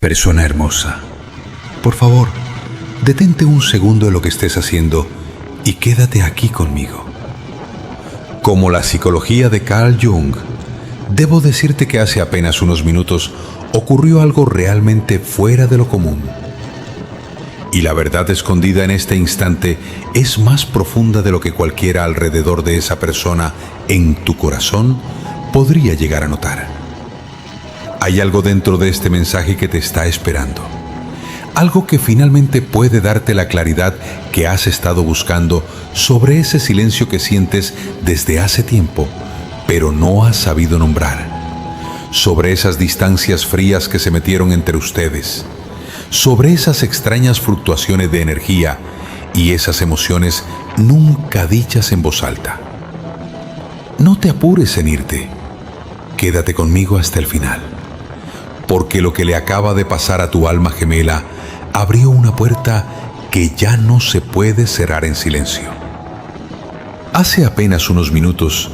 Persona hermosa, por favor, detente un segundo en lo que estés haciendo y quédate aquí conmigo. Como la psicología de Carl Jung, debo decirte que hace apenas unos minutos ocurrió algo realmente fuera de lo común. Y la verdad escondida en este instante es más profunda de lo que cualquiera alrededor de esa persona en tu corazón podría llegar a notar. Hay algo dentro de este mensaje que te está esperando. Algo que finalmente puede darte la claridad que has estado buscando sobre ese silencio que sientes desde hace tiempo, pero no has sabido nombrar. Sobre esas distancias frías que se metieron entre ustedes. Sobre esas extrañas fluctuaciones de energía y esas emociones nunca dichas en voz alta. No te apures en irte. Quédate conmigo hasta el final. Porque lo que le acaba de pasar a tu alma gemela abrió una puerta que ya no se puede cerrar en silencio. Hace apenas unos minutos,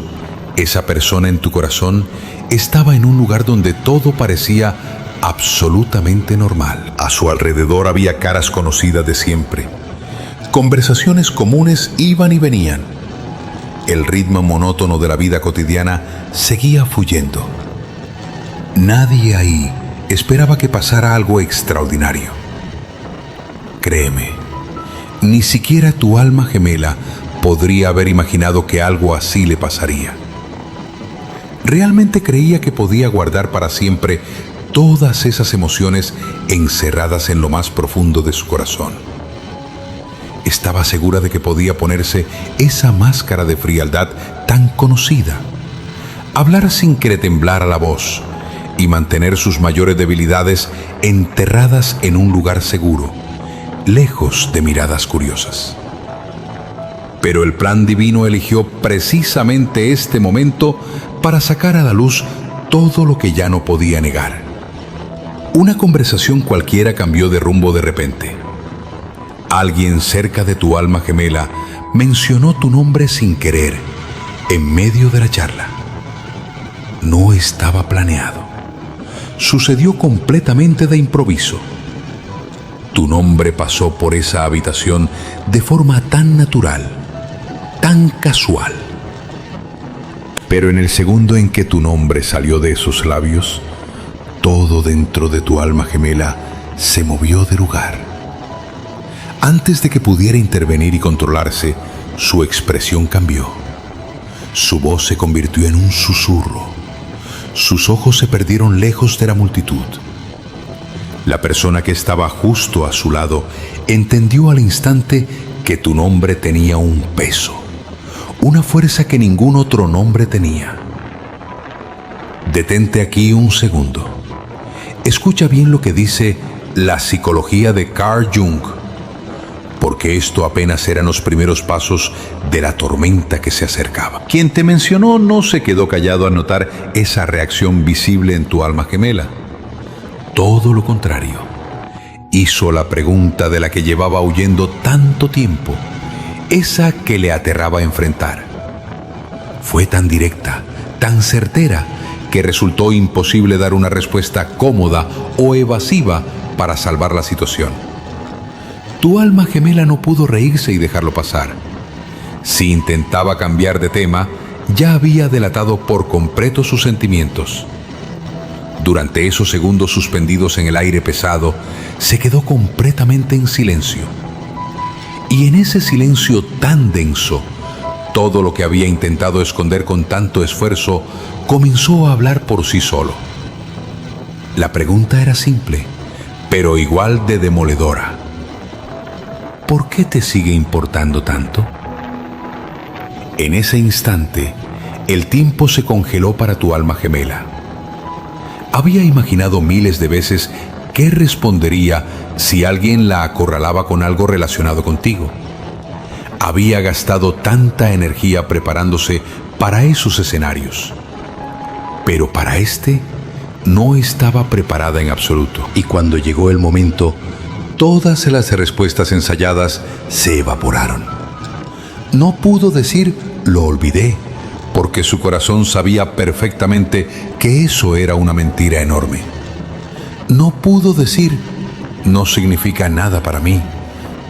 esa persona en tu corazón estaba en un lugar donde todo parecía absolutamente normal. A su alrededor había caras conocidas de siempre. Conversaciones comunes iban y venían. El ritmo monótono de la vida cotidiana seguía fluyendo. Nadie ahí esperaba que pasara algo extraordinario. Créeme, ni siquiera tu alma gemela podría haber imaginado que algo así le pasaría. Realmente creía que podía guardar para siempre todas esas emociones encerradas en lo más profundo de su corazón. Estaba segura de que podía ponerse esa máscara de frialdad tan conocida, hablar sin que le temblara la voz y mantener sus mayores debilidades enterradas en un lugar seguro, lejos de miradas curiosas. Pero el plan divino eligió precisamente este momento para sacar a la luz todo lo que ya no podía negar. Una conversación cualquiera cambió de rumbo de repente. Alguien cerca de tu alma gemela mencionó tu nombre sin querer, en medio de la charla. No estaba planeado. Sucedió completamente de improviso. Tu nombre pasó por esa habitación de forma tan natural, tan casual. Pero en el segundo en que tu nombre salió de esos labios, todo dentro de tu alma gemela se movió de lugar. Antes de que pudiera intervenir y controlarse, su expresión cambió. Su voz se convirtió en un susurro. Sus ojos se perdieron lejos de la multitud. La persona que estaba justo a su lado entendió al instante que tu nombre tenía un peso, una fuerza que ningún otro nombre tenía. Detente aquí un segundo. Escucha bien lo que dice la psicología de Carl Jung, porque esto apenas eran los primeros pasos de la tormenta que se acercaba. Quien te mencionó no se quedó callado al notar esa reacción visible en tu alma gemela. Todo lo contrario, hizo la pregunta de la que llevaba huyendo tanto tiempo, esa que le aterraba enfrentar. Fue tan directa, tan certera, que resultó imposible dar una respuesta cómoda o evasiva para salvar la situación. Tu alma gemela no pudo reírse y dejarlo pasar. Si intentaba cambiar de tema, ya había delatado por completo sus sentimientos. Durante esos segundos suspendidos en el aire pesado, se quedó completamente en silencio. Y en ese silencio tan denso, todo lo que había intentado esconder con tanto esfuerzo comenzó a hablar por sí solo. La pregunta era simple, pero igual de demoledora. ¿Por qué te sigue importando tanto? En ese instante, el tiempo se congeló para tu alma gemela. Había imaginado miles de veces qué respondería si alguien la acorralaba con algo relacionado contigo. Había gastado tanta energía preparándose para esos escenarios. Pero para este, no estaba preparada en absoluto. Y cuando llegó el momento, todas las respuestas ensayadas se evaporaron. No pudo decir "lo olvidé", porque su corazón sabía perfectamente que eso era una mentira enorme. No pudo decir, no significa nada para mí,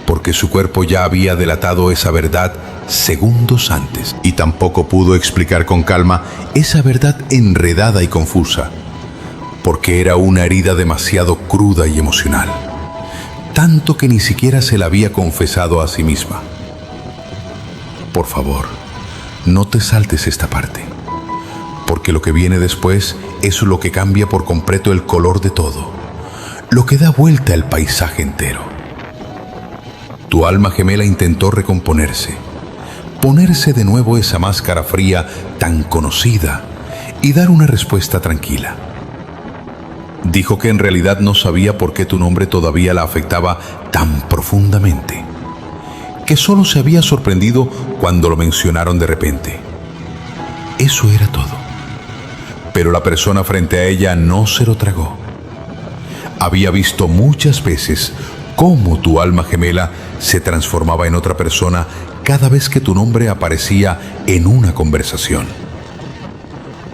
porque su cuerpo ya había delatado esa verdad segundos antes. Y tampoco pudo explicar con calma esa verdad enredada y confusa, porque era una herida demasiado cruda y emocional, tanto que ni siquiera se la había confesado a sí misma. Por favor, no te saltes esta parte, porque lo que viene después es lo que cambia por completo el color de todo, lo que da vuelta al paisaje entero. Tu alma gemela intentó recomponerse, ponerse de nuevo esa máscara fría tan conocida y dar una respuesta tranquila. Dijo que en realidad no sabía por qué tu nombre todavía la afectaba tan profundamente, que solo se había sorprendido cuando lo mencionaron de repente. Eso era todo. Pero la persona frente a ella no se lo tragó. Había visto muchas veces cómo tu alma gemela se transformaba en otra persona cada vez que tu nombre aparecía en una conversación.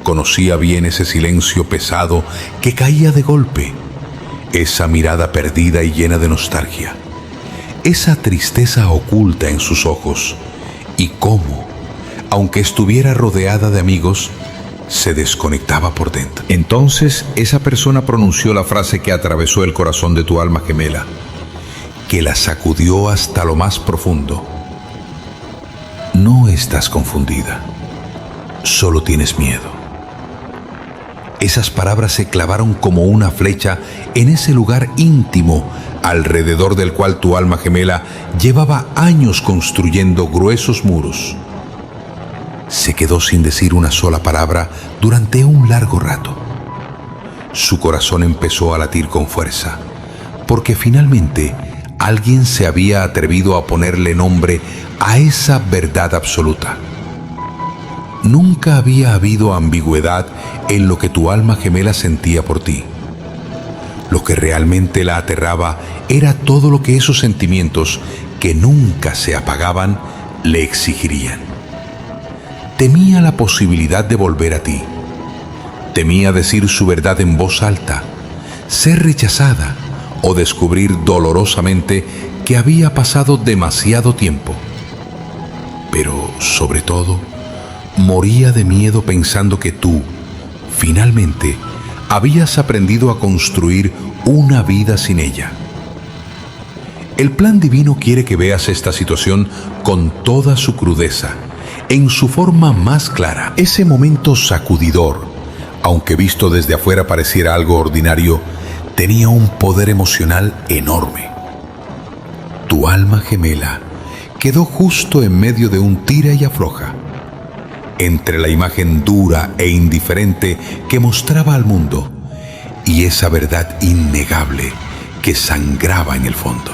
Conocía bien ese silencio pesado que caía de golpe, esa mirada perdida y llena de nostalgia, esa tristeza oculta en sus ojos, y cómo, aunque estuviera rodeada de amigos, se desconectaba por dentro. Entonces esa persona pronunció la frase que atravesó el corazón de tu alma gemela, que la sacudió hasta lo más profundo. No estás confundida, solo tienes miedo. Esas palabras se clavaron como una flecha en ese lugar íntimo alrededor del cual tu alma gemela llevaba años construyendo gruesos muros. Se quedó sin decir una sola palabra durante un largo rato. Su corazón empezó a latir con fuerza, porque finalmente alguien se había atrevido a ponerle nombre a esa verdad absoluta. Nunca había habido ambigüedad en lo que tu alma gemela sentía por ti. Lo que realmente la aterraba era todo lo que esos sentimientos, que nunca se apagaban, le exigirían. Temía la posibilidad de volver a ti. Temía decir su verdad en voz alta, ser rechazada o descubrir dolorosamente que había pasado demasiado tiempo. Pero, sobre todo, moría de miedo pensando que tú, finalmente, habías aprendido a construir una vida sin ella. El plan divino quiere que veas esta situación con toda su crudeza, en su forma más clara. Ese momento sacudidor, aunque visto desde afuera pareciera algo ordinario, tenía un poder emocional enorme. Tu alma gemela quedó justo en medio de un tira y afloja, entre la imagen dura e indiferente que mostraba al mundo y esa verdad innegable que sangraba en el fondo.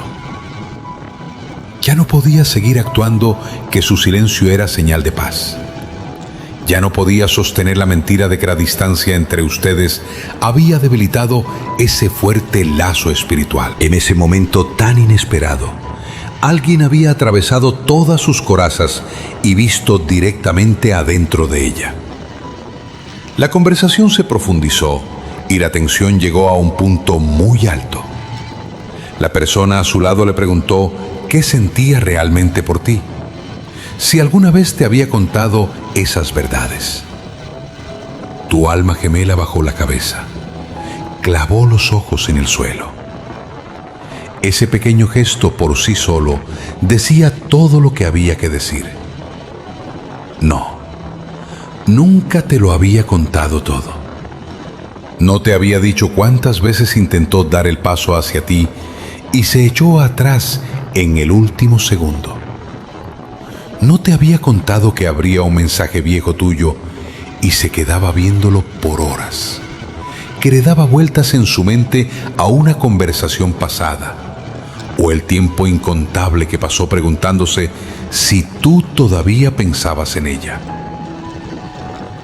Ya no podía seguir actuando que su silencio era señal de paz. Ya no podía sostener la mentira de que la distancia entre ustedes había debilitado ese fuerte lazo espiritual. En ese momento tan inesperado, alguien había atravesado todas sus corazas y visto directamente adentro de ella. La conversación se profundizó y la tensión llegó a un punto muy alto. La persona a su lado le preguntó qué sentía realmente por ti, si alguna vez te había contado esas verdades. Tu alma gemela bajó la cabeza, clavó los ojos en el suelo. Ese pequeño gesto por sí solo decía todo lo que había que decir. No, nunca te lo había contado todo. No te había dicho cuántas veces intentó dar el paso hacia ti y se echó atrás en el último segundo. No te había contado que abría un mensaje viejo tuyo y se quedaba viéndolo por horas, que le daba vueltas en su mente a una conversación pasada, o el tiempo incontable que pasó preguntándose si tú todavía pensabas en ella.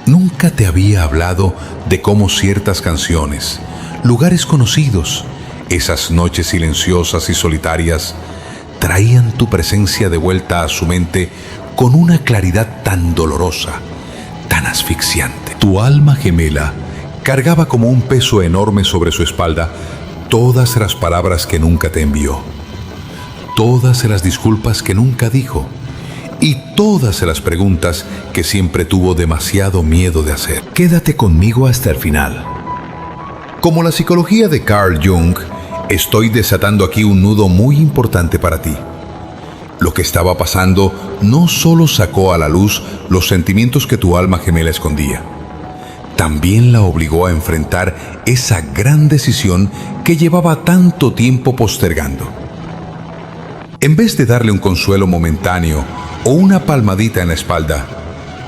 Nunca te había hablado de cómo ciertas canciones, lugares conocidos, esas noches silenciosas y solitarias, traían tu presencia de vuelta a su mente con una claridad tan dolorosa, tan asfixiante. Tu alma gemela cargaba como un peso enorme sobre su espalda todas las palabras que nunca te envió, todas las disculpas que nunca dijo y todas las preguntas que siempre tuvo demasiado miedo de hacer. Quédate conmigo hasta el final. Como la psicología de Carl Jung, estoy desatando aquí un nudo muy importante para ti. Lo que estaba pasando no solo sacó a la luz los sentimientos que tu alma gemela escondía, también la obligó a enfrentar esa gran decisión que llevaba tanto tiempo postergando. En vez de darle un consuelo momentáneo o una palmadita en la espalda,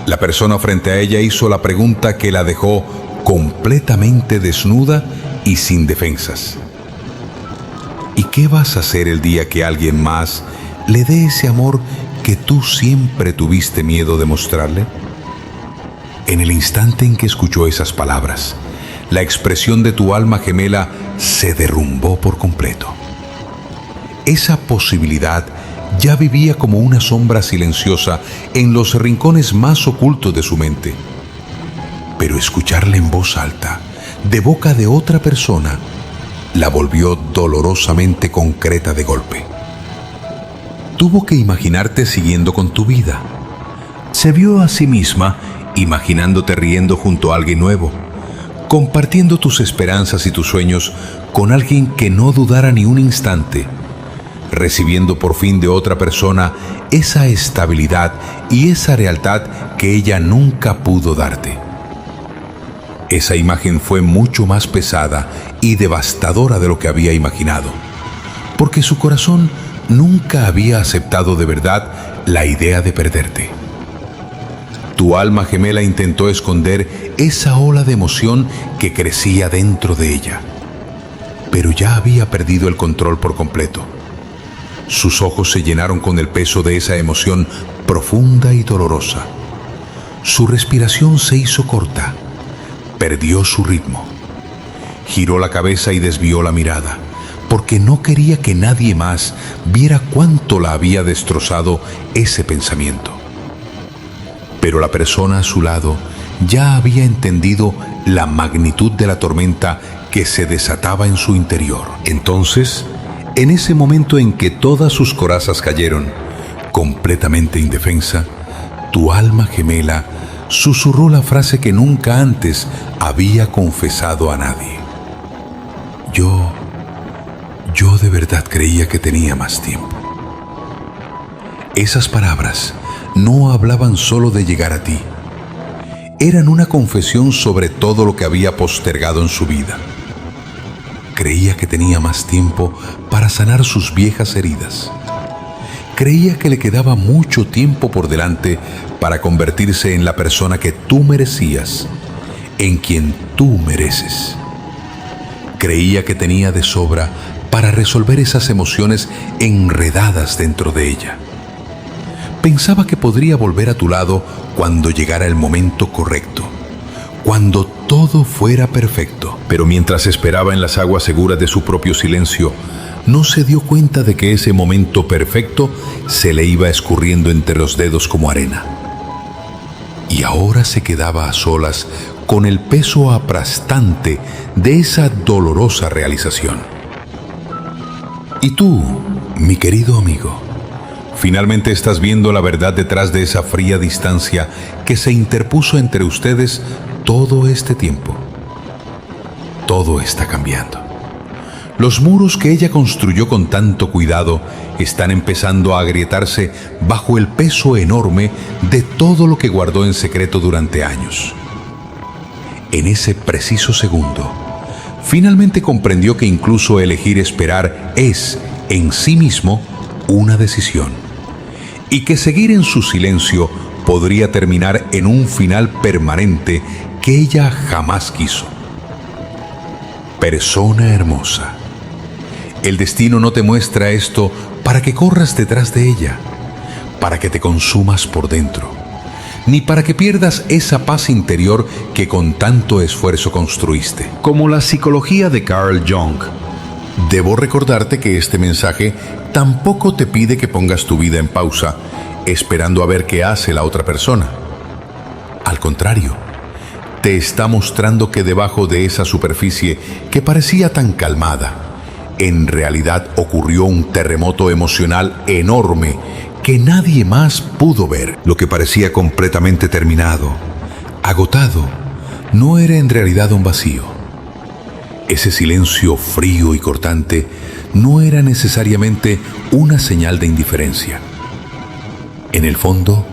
la persona frente a ella hizo la pregunta que la dejó completamente desnuda y sin defensas. ¿Y qué vas a hacer el día que alguien más le dé ese amor que tú siempre tuviste miedo de mostrarle? En el instante en que escuchó esas palabras, la expresión de tu alma gemela se derrumbó por completo. Esa posibilidad ya vivía como una sombra silenciosa en los rincones más ocultos de su mente. Pero escucharla en voz alta, de boca de otra persona, la volvió dolorosamente concreta de golpe. Tuvo que imaginarte siguiendo con tu vida. Se vio a sí misma imaginándote riendo junto a alguien nuevo, compartiendo tus esperanzas y tus sueños con alguien que no dudara ni un instante, recibiendo por fin de otra persona esa estabilidad y esa lealtad que ella nunca pudo darte. Esa imagen fue mucho más pesada y devastadora de lo que había imaginado, porque su corazón nunca había aceptado de verdad la idea de perderte. Tu alma gemela intentó esconder esa ola de emoción que crecía dentro de ella, pero ya había perdido el control por completo. Sus ojos se llenaron con el peso de esa emoción profunda y dolorosa. Su respiración se hizo corta, perdió su ritmo. Giró la cabeza y desvió la mirada, porque no quería que nadie más viera cuánto la había destrozado ese pensamiento. Pero la persona a su lado ya había entendido la magnitud de la tormenta que se desataba en su interior. Entonces, en ese momento en que todas sus corazas cayeron, completamente indefensa, tu alma gemela susurró la frase que nunca antes había confesado a nadie. Yo de verdad creía que tenía más tiempo. Esas palabras no hablaban solo de llegar a ti. Eran una confesión sobre todo lo que había postergado en su vida. Creía que tenía más tiempo para sanar sus viejas heridas. Creía que le quedaba mucho tiempo por delante para convertirse en la persona que tú merecías, en quien tú mereces. Creía que tenía de sobra para resolver esas emociones enredadas dentro de ella. Pensaba que podría volver a tu lado cuando llegara el momento correcto, cuando todo fuera perfecto. Pero mientras esperaba en las aguas seguras de su propio silencio, no se dio cuenta de que ese momento perfecto se le iba escurriendo entre los dedos como arena. Y ahora se quedaba a solas con el peso aplastante de esa dolorosa realización. Y tú, mi querido amigo, finalmente estás viendo la verdad detrás de esa fría distancia que se interpuso entre ustedes todo este tiempo. Todo está cambiando. Los muros que ella construyó con tanto cuidado están empezando a agrietarse bajo el peso enorme de todo lo que guardó en secreto durante años. En ese preciso segundo, finalmente comprendió que incluso elegir esperar es, en sí mismo, una decisión, y que seguir en su silencio podría terminar en un final permanente que ella jamás quiso. Persona hermosa, el destino no te muestra esto para que corras detrás de ella, para que te consumas por dentro, ni para que pierdas esa paz interior que con tanto esfuerzo construiste. Como la psicología de Carl Jung, debo recordarte que este mensaje tampoco te pide que pongas tu vida en pausa, esperando a ver qué hace la otra persona. Al contrario, te está mostrando que debajo de esa superficie que parecía tan calmada, en realidad ocurrió un terremoto emocional enorme que nadie más pudo ver. Lo que parecía completamente terminado, agotado, no era en realidad un vacío. Ese silencio frío y cortante no era necesariamente una señal de indiferencia. En el fondo,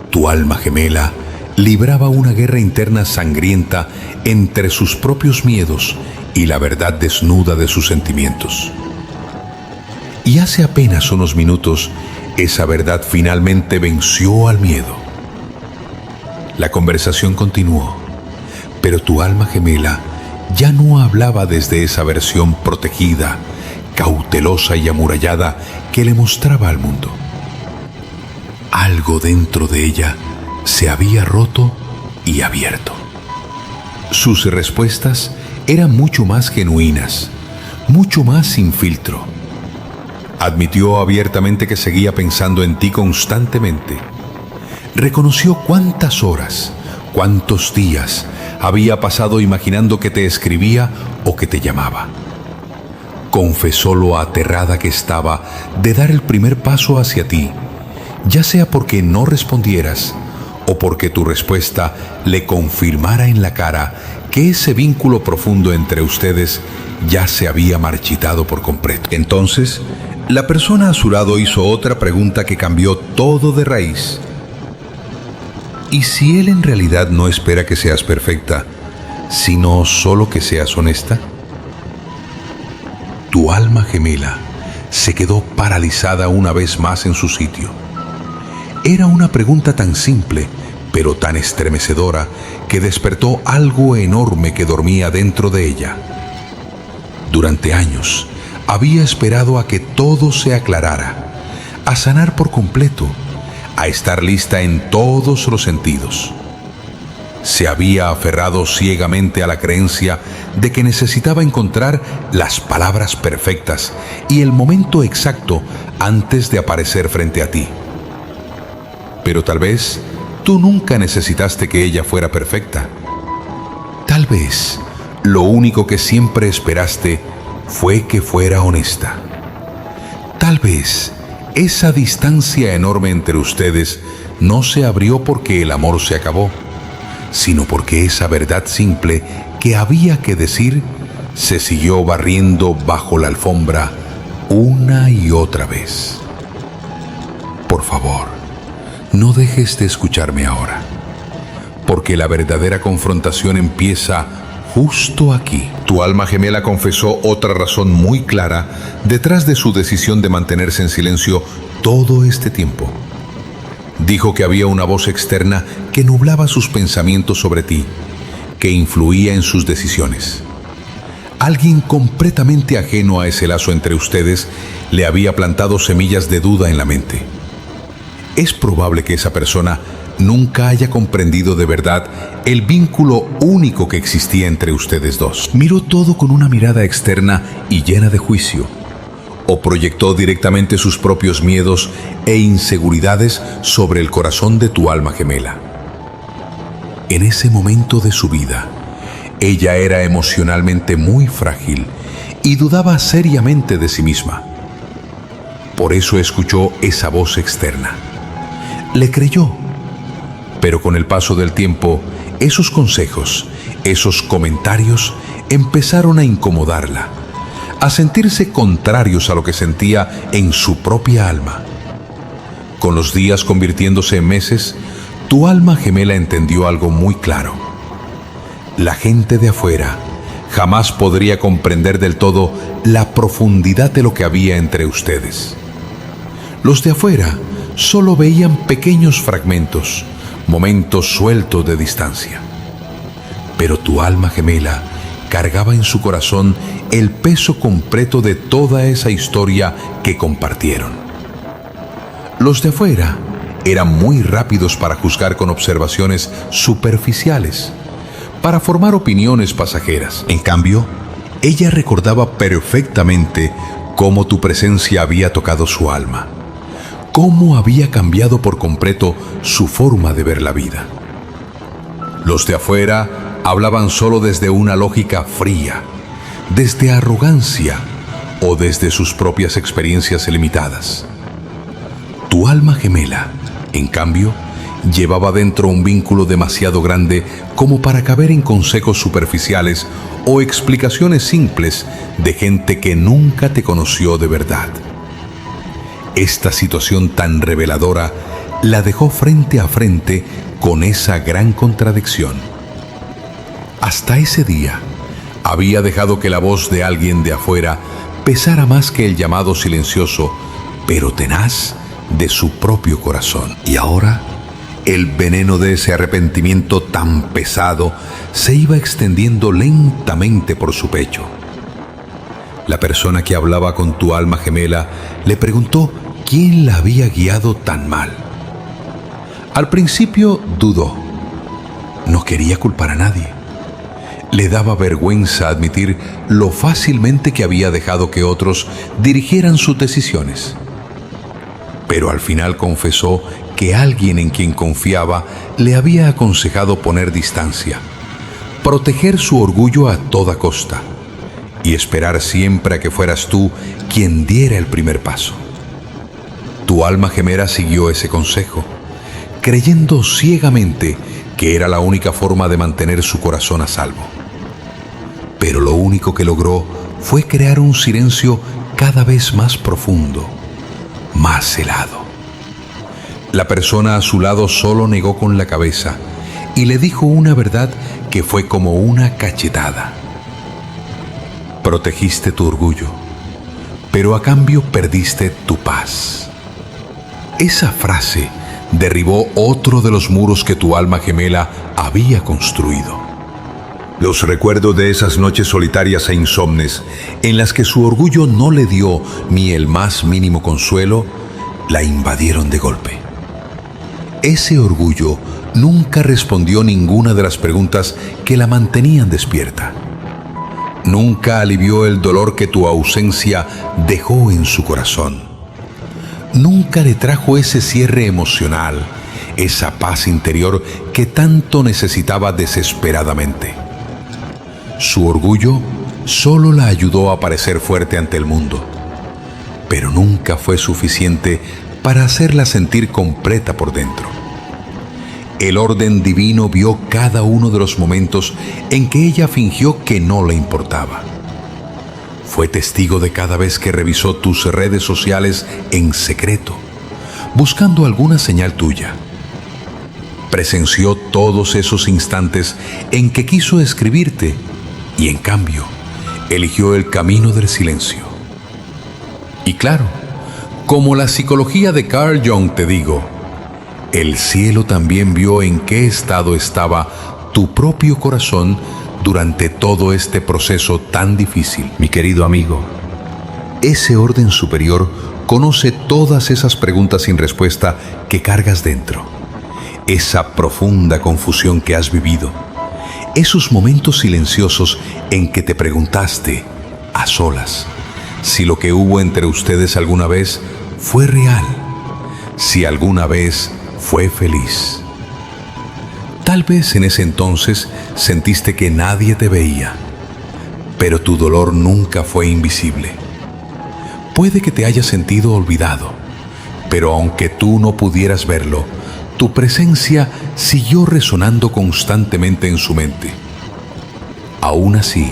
tu alma gemela libraba una guerra interna sangrienta entre sus propios miedos y la verdad desnuda de sus sentimientos. Y hace apenas unos minutos, esa verdad finalmente venció al miedo. La conversación continuó, pero tu alma gemela ya no hablaba desde esa versión protegida, cautelosa y amurallada que le mostraba al mundo. Algo dentro de ella se había roto y abierto. Sus respuestas eran mucho más genuinas, mucho más sin filtro. Admitió abiertamente que seguía pensando en ti constantemente. Reconoció cuántas horas, cuántos días había pasado imaginando que te escribía o que te llamaba. Confesó lo aterrada que estaba de dar el primer paso hacia ti, ya sea porque no respondieras o porque tu respuesta le confirmara en la cara que ese vínculo profundo entre ustedes ya se había marchitado por completo. Entonces, la persona a su lado hizo otra pregunta que cambió todo de raíz. ¿Y si él en realidad no espera que seas perfecta, sino solo que seas honesta? Tu alma gemela se quedó paralizada una vez más en su sitio. Era una pregunta tan simple, pero tan estremecedora, que despertó algo enorme que dormía dentro de ella. Durante años, había esperado a que todo se aclarara, a sanar por completo, a estar lista en todos los sentidos. Se había aferrado ciegamente a la creencia de que necesitaba encontrar las palabras perfectas y el momento exacto antes de aparecer frente a ti. Pero tal vez tú nunca necesitaste que ella fuera perfecta. Tal vez lo único que siempre esperaste fue que fuera honesta. Tal vez esa distancia enorme entre ustedes no se abrió porque el amor se acabó, sino porque esa verdad simple que había que decir se siguió barriendo bajo la alfombra una y otra vez. Por favor, no dejes de escucharme ahora, porque la verdadera confrontación empieza justo aquí. Tu alma gemela confesó otra razón muy clara detrás de su decisión de mantenerse en silencio todo este tiempo. Dijo que había una voz externa que nublaba sus pensamientos sobre ti, que influía en sus decisiones. Alguien completamente ajeno a ese lazo entre ustedes le había plantado semillas de duda en la mente. Es probable que esa persona nunca haya comprendido de verdad el vínculo único que existía entre ustedes dos. Miró todo con una mirada externa y llena de juicio, o proyectó directamente sus propios miedos e inseguridades sobre el corazón de tu alma gemela. En ese momento de su vida, ella era emocionalmente muy frágil y dudaba seriamente de sí misma. Por eso escuchó esa voz externa. Le creyó, pero con el paso del tiempo, esos consejos, esos comentarios empezaron a incomodarla, a sentirse contrarios a lo que sentía en su propia alma. Con los días convirtiéndose en meses, tu alma gemela entendió algo muy claro. La gente de afuera jamás podría comprender del todo la profundidad de lo que había entre ustedes. Los de afuera solo veían pequeños fragmentos, momentos sueltos de distancia. Pero tu alma gemela cargaba en su corazón el peso completo de toda esa historia que compartieron. Los de afuera eran muy rápidos para juzgar con observaciones superficiales, para formar opiniones pasajeras. En cambio, ella recordaba perfectamente cómo tu presencia había tocado su alma, cómo había cambiado por completo su forma de ver la vida. Los de afuera hablaban solo desde una lógica fría, desde arrogancia o desde sus propias experiencias limitadas. Tu alma gemela, en cambio, llevaba dentro un vínculo demasiado grande como para caber en consejos superficiales o explicaciones simples de gente que nunca te conoció de verdad. Esta situación tan reveladora la dejó frente a frente con esa gran contradicción. Hasta ese día, había dejado que la voz de alguien de afuera pesara más que el llamado silencioso, pero tenaz, de su propio corazón. Y ahora, el veneno de ese arrepentimiento tan pesado se iba extendiendo lentamente por su pecho. La persona que hablaba con tu alma gemela le preguntó quién la había guiado tan mal. Al principio dudó. No quería culpar a nadie. Le daba vergüenza admitir lo fácilmente que había dejado que otros dirigieran sus decisiones. Pero al final confesó que alguien en quien confiaba le había aconsejado poner distancia, proteger su orgullo a toda costa y esperar siempre a que fueras tú quien diera el primer paso. Tu alma gemela siguió ese consejo, creyendo ciegamente que era la única forma de mantener su corazón a salvo. Pero lo único que logró fue crear un silencio cada vez más profundo, más helado. La persona a su lado solo negó con la cabeza y le dijo una verdad que fue como una cachetada. Protegiste tu orgullo, pero a cambio perdiste tu paz. Esa frase derribó otro de los muros que tu alma gemela había construido. Los recuerdos de esas noches solitarias e insomnes, en las que su orgullo no le dio ni el más mínimo consuelo, la invadieron de golpe. Ese orgullo nunca respondió ninguna de las preguntas que la mantenían despierta. Nunca alivió el dolor que tu ausencia dejó en su corazón. Nunca le trajo ese cierre emocional, esa paz interior que tanto necesitaba desesperadamente. Su orgullo solo la ayudó a parecer fuerte ante el mundo, pero nunca fue suficiente para hacerla sentir completa por dentro. El orden divino vio cada uno de los momentos en que ella fingió que no le importaba. Fue testigo de cada vez que revisó tus redes sociales en secreto, buscando alguna señal tuya. Presenció todos esos instantes en que quiso escribirte y en cambio eligió el camino del silencio. Y claro, como la psicología de Carl Jung te digo, el cielo también vio en qué estado estaba tu propio corazón durante todo este proceso tan difícil. Mi querido amigo, ese orden superior conoce todas esas preguntas sin respuesta que cargas dentro, esa profunda confusión que has vivido, esos momentos silenciosos en que te preguntaste, a solas, si lo que hubo entre ustedes alguna vez fue real, si alguna vez fue feliz. Tal vez en ese entonces sentiste que nadie te veía, pero tu dolor nunca fue invisible. Puede que te hayas sentido olvidado, pero aunque tú no pudieras verlo, tu presencia siguió resonando constantemente en su mente. Aún así,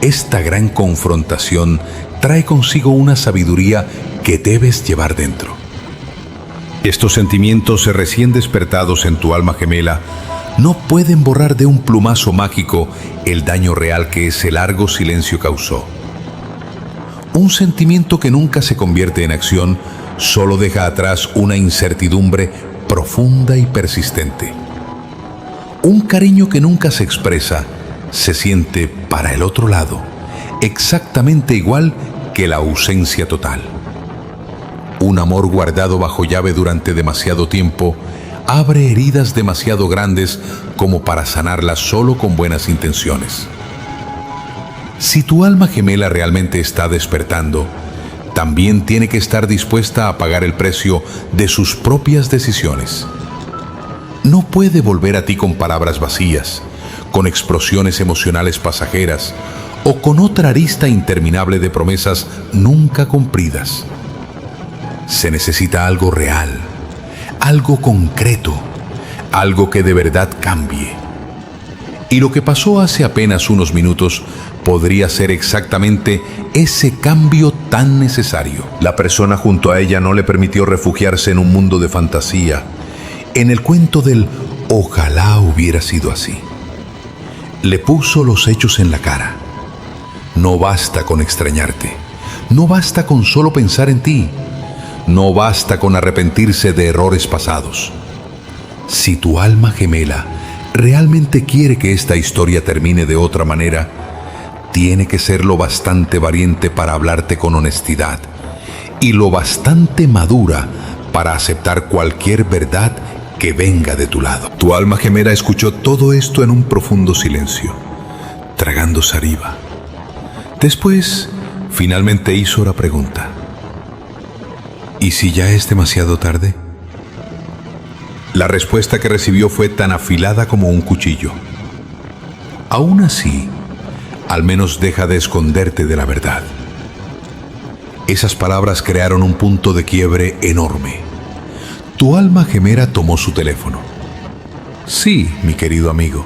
esta gran confrontación trae consigo una sabiduría que debes llevar dentro. Estos sentimientos recién despertados en tu alma gemela no pueden borrar de un plumazo mágico el daño real que ese largo silencio causó. Un sentimiento que nunca se convierte en acción solo deja atrás una incertidumbre profunda y persistente. Un cariño que nunca se expresa se siente para el otro lado exactamente igual que la ausencia total. Un amor guardado bajo llave durante demasiado tiempo abre heridas demasiado grandes como para sanarlas solo con buenas intenciones. Si tu alma gemela realmente está despertando, también tiene que estar dispuesta a pagar el precio de sus propias decisiones. No puede volver a ti con palabras vacías, con explosiones emocionales pasajeras o con otra arista interminable de promesas nunca cumplidas. Se necesita algo real, algo concreto, algo que de verdad cambie. Y lo que pasó hace apenas unos minutos podría ser exactamente ese cambio tan necesario. La persona junto a ella no le permitió refugiarse en un mundo de fantasía, en el cuento del ojalá hubiera sido así. Le puso los hechos en la cara. No basta con extrañarte, no basta con solo pensar en ti, no basta con arrepentirse de errores pasados. Si tu alma gemela realmente quiere que esta historia termine de otra manera, tiene que ser lo bastante valiente para hablarte con honestidad y lo bastante madura para aceptar cualquier verdad que venga de tu lado. Tu alma gemela escuchó todo esto en un profundo silencio, tragando saliva. Después, finalmente hizo la pregunta: ¿y si ya es demasiado tarde? La respuesta que recibió fue tan afilada como un cuchillo. Aún así, al menos deja de esconderte de la verdad. Esas palabras crearon un punto de quiebre enorme. Tu alma gemela tomó su teléfono. Sí, mi querido amigo,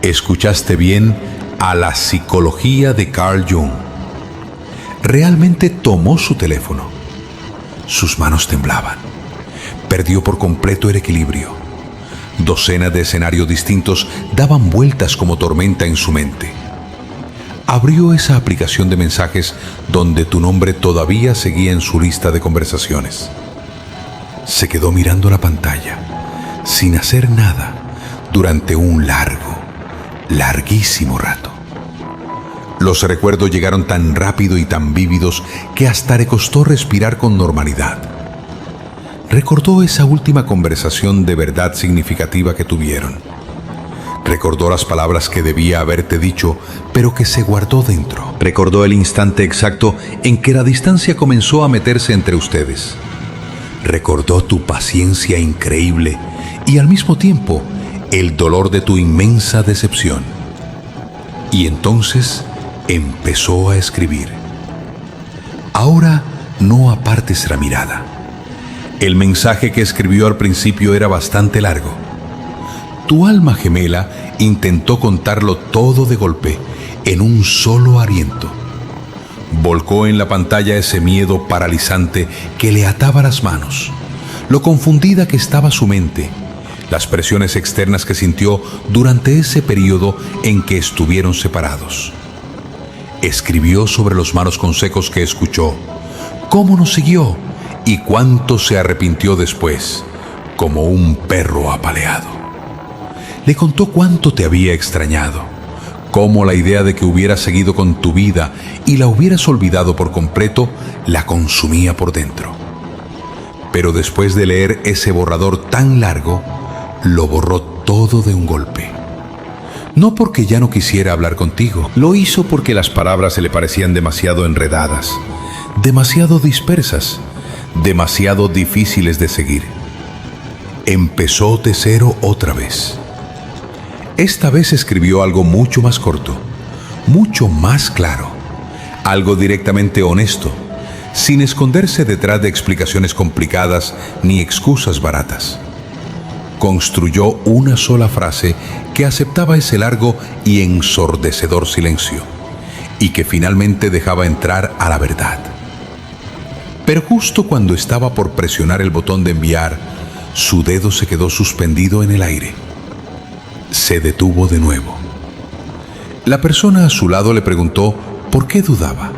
escuchaste bien, a la psicología de Carl Jung. Realmente tomó su teléfono. Sus manos temblaban. Perdió por completo el equilibrio. Docenas de escenarios distintos daban vueltas como tormenta en su mente. Abrió esa aplicación de mensajes donde tu nombre todavía seguía en su lista de conversaciones. Se quedó mirando la pantalla, sin hacer nada, durante un larguísimo rato. Los recuerdos llegaron tan rápido y tan vívidos que hasta le costó respirar con normalidad. Recordó esa última conversación de verdad significativa que tuvieron. Recordó las palabras que debía haberte dicho, pero que se guardó dentro. Recordó el instante exacto en que la distancia comenzó a meterse entre ustedes. Recordó tu paciencia increíble y al mismo tiempo el dolor de tu inmensa decepción. Y entonces empezó a escribir. Ahora no apartes la mirada. El mensaje que escribió al principio era bastante largo. Tu alma gemela intentó contarlo todo de golpe, en un solo aliento. Volcó en la pantalla ese miedo paralizante que le ataba las manos, lo confundida que estaba su mente, las presiones externas que sintió durante ese periodo en que estuvieron separados. Escribió sobre los malos consejos que escuchó, cómo nos siguió y cuánto se arrepintió después, como un perro apaleado. Le contó cuánto te había extrañado, cómo la idea de que hubieras seguido con tu vida y la hubieras olvidado por completo la consumía por dentro. Pero después de leer ese borrador tan largo, lo borró todo de un golpe. No porque ya no quisiera hablar contigo, lo hizo porque las palabras se le parecían demasiado enredadas, demasiado dispersas, demasiado difíciles de seguir. Empezó de cero otra vez. Esta vez escribió algo mucho más corto, mucho más claro, algo directamente honesto, sin esconderse detrás de explicaciones complicadas ni excusas baratas. Construyó una sola frase que aceptaba ese largo y ensordecedor silencio, y que finalmente dejaba entrar a la verdad. Pero justo cuando estaba por presionar el botón de enviar, su dedo se quedó suspendido en el aire. Se detuvo de nuevo. La persona a su lado le preguntó por qué dudaba.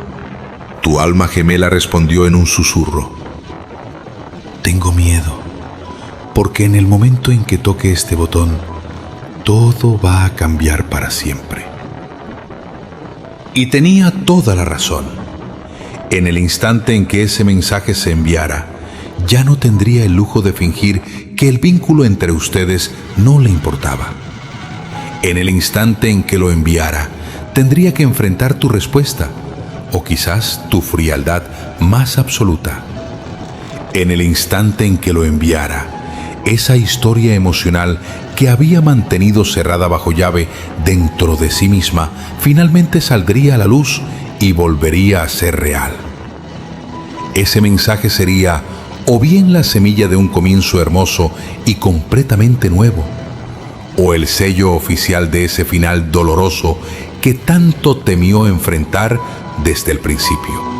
Tu alma gemela respondió en un susurro: tengo miedo, porque en el momento en que toque este botón, todo va a cambiar para siempre. Y tenía toda la razón. En el instante en que ese mensaje se enviara, ya no tendría el lujo de fingir que el vínculo entre ustedes no le importaba. En el instante en que lo enviara, tendría que enfrentar tu respuesta, o quizás tu frialdad más absoluta. En el instante en que lo enviara, esa historia emocional que había mantenido cerrada bajo llave dentro de sí misma, finalmente saldría a la luz y volvería a ser real. Ese mensaje sería o bien la semilla de un comienzo hermoso y completamente nuevo, o el sello oficial de ese final doloroso que tanto temió enfrentar desde el principio.